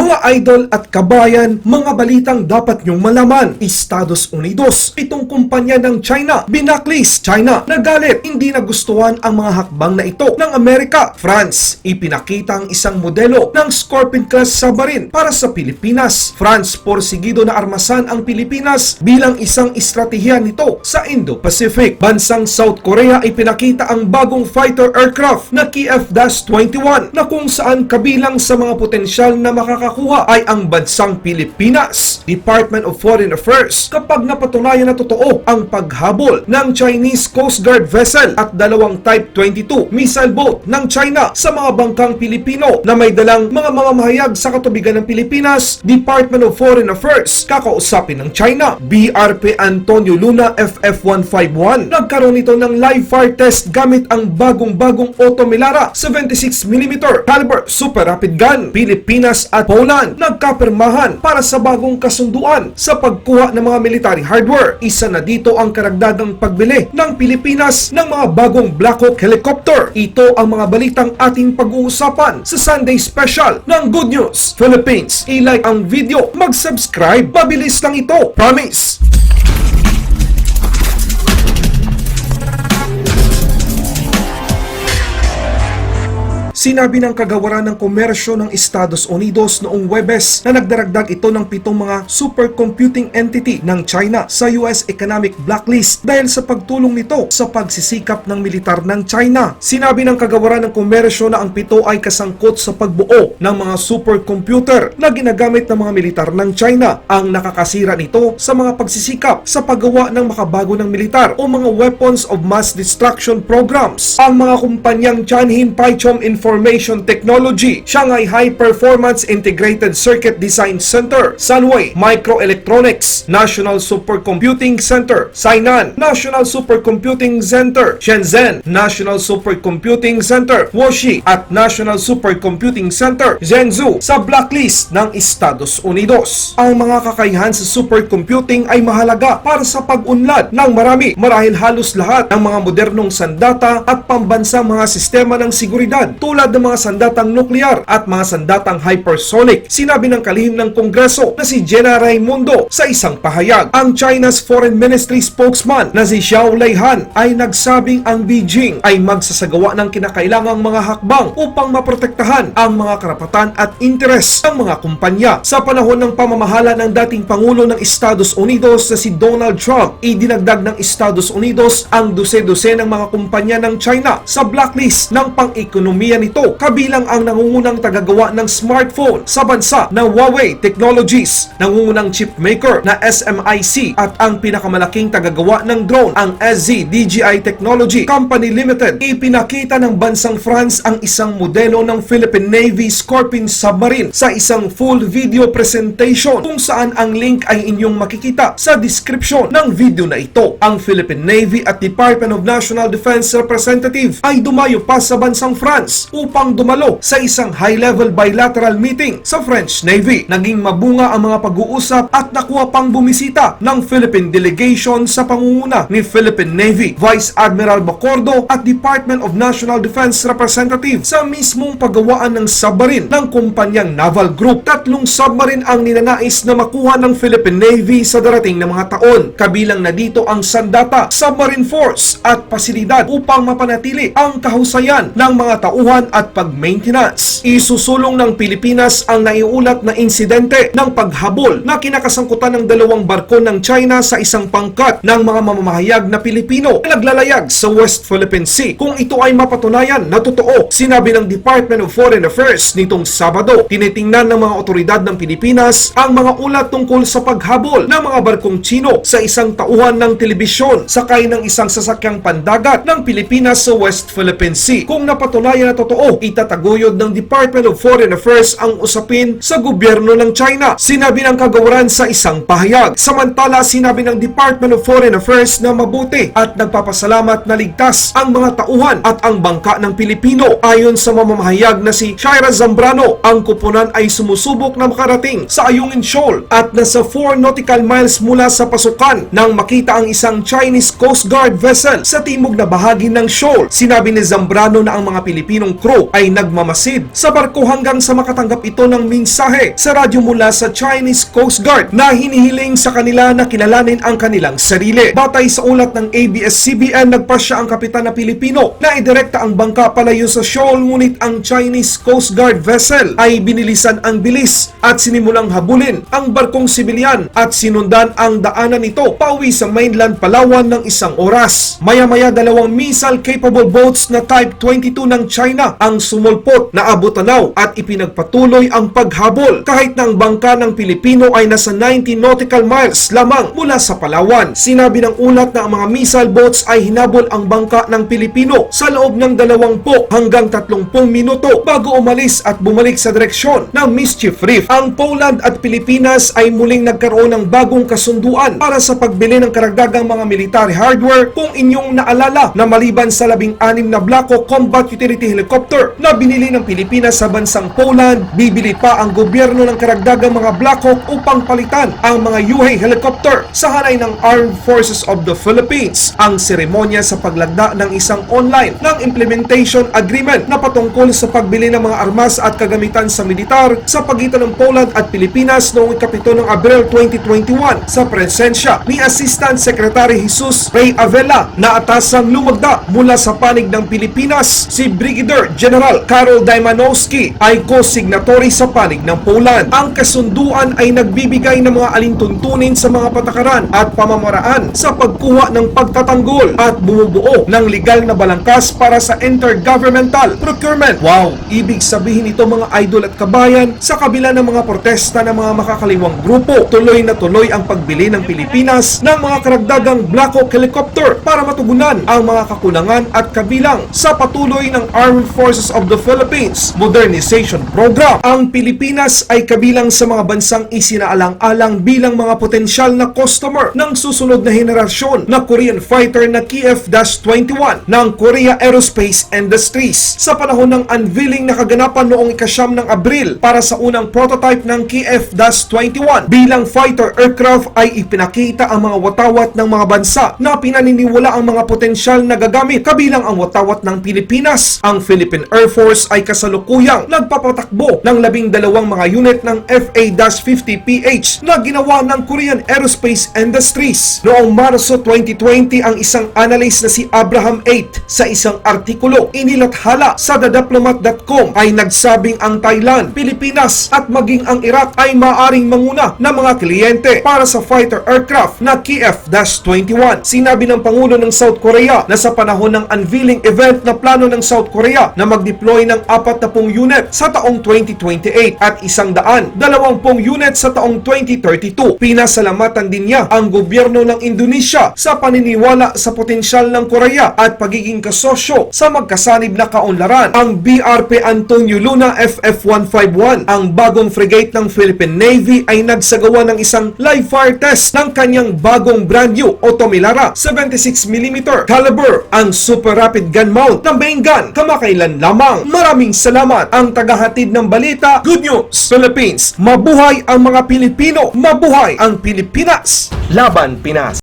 Mga idol at kabayan, mga balitang dapat niyong malaman. Estados Unidos, itong kumpanya ng China, binacklist China. Nagalit, hindi nagustuhan ang mga hakbang na ito ng Amerika. France, ipinakita ang isang modelo ng Scorpion class submarine para sa Pilipinas. France, porsigido na armasan ang Pilipinas bilang isang estratehiya nito sa Indo-Pacific. Bansang South Korea ay pinakita ang bagong fighter aircraft na Kiev-21 na kung saan kabilang sa mga potensyal na makakakuha ay ang bansang Pilipinas. Department of Foreign Affairs, kapag napatunayan na totoo ang paghabol ng Chinese Coast Guard vessel at dalawang Type 22 missile boat ng China sa mga bangkang Pilipino na may dalang mga mamamahayag sa katubigan ng Pilipinas, Department of Foreign Affairs, kakausapin ng China. BRP Antonio Luna FF151, nagkaroon ito ng live fire test gamit ang bagong Otto Melara 76mm caliber super rapid gun. Pilipinas at Poland nagkapirmahan para sa bagong kasunduan sa pagkuha ng mga military hardware. Isa na dito ang karagdagang pagbili ng Pilipinas ng mga bagong Black Hawk helicopter. Ito ang mga balitang ating pag-uusapan sa Sunday Special ng Good News Philippines. I-like ang video, mag-subscribe, mabilis lang ito, promise! Sinabi ng kagawaran ng komersyo ng Estados Unidos noong Huwebes na nagdaragdag ito ng 7 mga supercomputing entity ng China sa US Economic Blacklist dahil sa pagtulong nito sa pagsisikap ng militar ng China. Sinabi ng kagawaran ng komersyo na ang 7 ay kasangkot sa pagbuo ng mga supercomputer na ginagamit ng mga militar ng China. Ang nakakasira nito sa mga pagsisikap sa paggawa ng makabago ng militar o mga weapons of mass destruction programs. Ang mga kumpanyang Tianjin Paichom Information Technology, Shanghai High Performance Integrated Circuit Design Center, Sunway Microelectronics, National Supercomputing Center, Sainan National Supercomputing Center, Shenzhen National Supercomputing Center, Wuxi at National Supercomputing Center, Zhengzhou sa blacklist ng Estados Unidos. Ang mga kakayahan sa supercomputing ay mahalaga para sa pag-unlad ng marami, marahil halos lahat ng mga modernong sandata at pambansang mga sistema ng seguridad tulad ng mga sandatang nuklear at mga sandatang hypersonic. Sinabi ng kalihim ng Kongreso na si Gina Raimundo sa isang pahayag. Ang China's Foreign Ministry spokesman na si Xiao Leihan ay nagsabing ang Beijing ay magsasagawa ng kinakailangang mga hakbang upang maprotektahan ang mga karapatan at interes ng mga kumpanya. Sa panahon ng pamamahala ng dating Pangulo ng Estados Unidos na si Donald Trump, idinagdag ng Estados Unidos ang dose-dose ng mga kumpanya ng China sa blacklist ng pang-ekonomiya nito, kabilang ang nangungunang tagagawa ng smartphone sa bansa na Huawei Technologies, nangungunang chip maker na SMIC at ang pinakamalaking tagagawa ng drone, ang SZDGI Technology Company Limited. Ipinakita ng bansang France ang isang modelo ng Philippine Navy Scorpion submarine sa isang full video presentation kung saan ang link ay inyong makikita sa description ng video na ito. Ang Philippine Navy at Department of National Defense representative ay dumayo pa sa bansang France upang dumalo sa isang high-level bilateral meeting sa French Navy. Naging mabunga ang mga pag-uusap at nakuha pang bumisita ng Philippine delegation sa pangunguna ni Philippine Navy, Vice Admiral Bacordo at Department of National Defense representative sa mismong paggawaan ng submarine ng kumpanyang Naval Group. 3 submarine ang ninanais na makuha ng Philippine Navy sa darating na mga taon. Kabilang na dito ang sandata, submarine force at pasilidad upang mapanatili ang kahusayan ng mga tauhan at pag-maintenance. Isusulong ng Pilipinas ang naiulat na insidente ng paghabol na kinakasangkutan ng 2 barko ng China sa isang pangkat ng mga mamamahayag na Pilipino na naglalayag sa West Philippine Sea. Kung ito ay mapatunayan na totoo, sinabi ng Department of Foreign Affairs nitong Sabado, tinitingnan ng mga otoridad ng Pilipinas ang mga ulat tungkol sa paghabol ng mga barkong Chino sa isang tauhan ng telebisyon sakay ng isang sasakyang pandagat ng Pilipinas sa West Philippine Sea. Kung napatunayan na totoo, itataguyod ng Department of Foreign Affairs ang usapin sa gobyerno ng China, sinabi ng kagawaran sa isang pahayag. Samantala, sinabi ng Department of Foreign Affairs na mabuti at nagpapasalamat na ligtas ang mga tauhan at ang bangka ng Pilipino. Ayon sa mamamahayag na si Shaira Zambrano, ang kupunan ay sumusubok na makarating sa Ayungin Shoal at nasa 4 nautical miles mula sa pasukan nang makita ang isang Chinese Coast Guard vessel sa timog na bahagi ng shoal. Sinabi ni Zambrano na ang mga Pilipinong crew ay nagmamasid sa barko hanggang sa makatanggap ito ng mensahe sa radyo mula sa Chinese Coast Guard na hinihiling sa kanila na kilalanin ang kanilang sarili. Batay sa ulat ng ABS-CBN, nagpasya ang kapitan na Pilipino na idirekta ang bangka palayo sa shoal, ngunit ang Chinese Coast Guard vessel ay binilisan ang bilis at sinimulang habulin ang barkong sibilyan at sinundan ang daanan nito pauwi sa mainland Palawan ng isang oras. Maya-maya, dalawang missile-capable boats na Type 22 ng China ang sumulpot na Abutanaw at ipinagpatuloy ang paghabol kahit na ang bangka ng Pilipino ay nasa 90 nautical miles lamang mula sa Palawan. Sinabi ng ulat na ang mga missile boats ay hinabol ang bangka ng Pilipino sa loob ng 20 hanggang 30 minuto bago umalis at bumalik sa direksyon ng Mischief Reef. Ang Poland at Pilipinas ay muling nagkaroon ng bagong kasunduan para sa pagbili ng karagdagang mga military hardware. Kung inyong naalala na maliban sa 16 na Black Hawk combat utility helicopter na binili ng Pilipinas sa bansang Poland, bibili pa ang gobyerno ng karagdagang mga Black Hawk upang palitan ang mga UH helicopter sa hanay ng Armed Forces of the Philippines. Ang seremonya sa paglagda ng isang online ng implementation agreement na patungkol sa pagbili ng mga armas at kagamitan sa militar sa pagitan ng Poland at Pilipinas noong 7 ng Abril 2021 sa presensya ni Assistant Secretary Jesus Ray Avella na atasang lumagda mula sa panig ng Pilipinas. Si Brigadier General Karol Daimanowski ay co-signatory sa panig ng Poland. Ang kasunduan ay nagbibigay ng mga alintuntunin sa mga patakaran at pamamaraan sa pagkuha ng pagtatanggol at bumubuo ng legal na balangkas para sa intergovernmental procurement. Wow! Ibig sabihin ito, mga idol at kabayan, sa kabila ng mga protesta ng mga makakaliwang grupo, tuloy na tuloy ang pagbili ng Pilipinas ng mga karagdagang Black Hawk helicopter para matugunan ang mga kakulangan at kabilang sa patuloy ng Armed Forces of the Philippines Modernization Program. Ang Pilipinas ay kabilang sa mga bansang isinaalang-alang bilang mga potensyal na customer ng susunod na henerasyon na Korean fighter na KF-21 ng Korea Aerospace Industries. Sa panahon ng unveiling na kaganapan noong 9 ng Abril para sa unang prototype ng KF-21 bilang fighter aircraft, ay ipinakita ang mga watawat ng mga bansa na pinaniniwala ang mga potensyal na gagamit, kabilang ang watawat ng Pilipinas. Ang Philippine Air Force ay kasalukuyang nagpapatakbo ng 12 mga unit ng FA-50PH na ginawa ng Korean Aerospace Industries. Noong Marso 2020, ang isang analyst na si Abraham 8 sa isang artikulo inilathala sa thediplomat.com ay nagsabing ang Thailand, Pilipinas at maging ang Iraq ay maaring manguna na mga kliyente para sa fighter aircraft na KF-21. Sinabi ng Pangulo ng South Korea na sa panahon ng unveiling event na plano ng South Korea na mag-deploy ng 40 unit sa taong 2028 at 120 unit sa taong 2032. Pinasalamatan din niya ang gobyerno ng Indonesia sa paniniwala sa potensyal ng Korea at pagiging kasosyo sa magkasanib na kaunlaran. Ang BRP Antonio Luna FF-151, ang bagong frigate ng Philippine Navy, ay nagsagawa ng isang live fire test ng kanyang bagong brand new Otomilara 76mm caliber, ang super rapid gun mount na main gun, kamakailan lamang. Maraming salamat. Ang tagahatid ng balita, Good News Philippines. Mabuhay ang mga Pilipino, mabuhay ang Pilipinas, laban Pinas.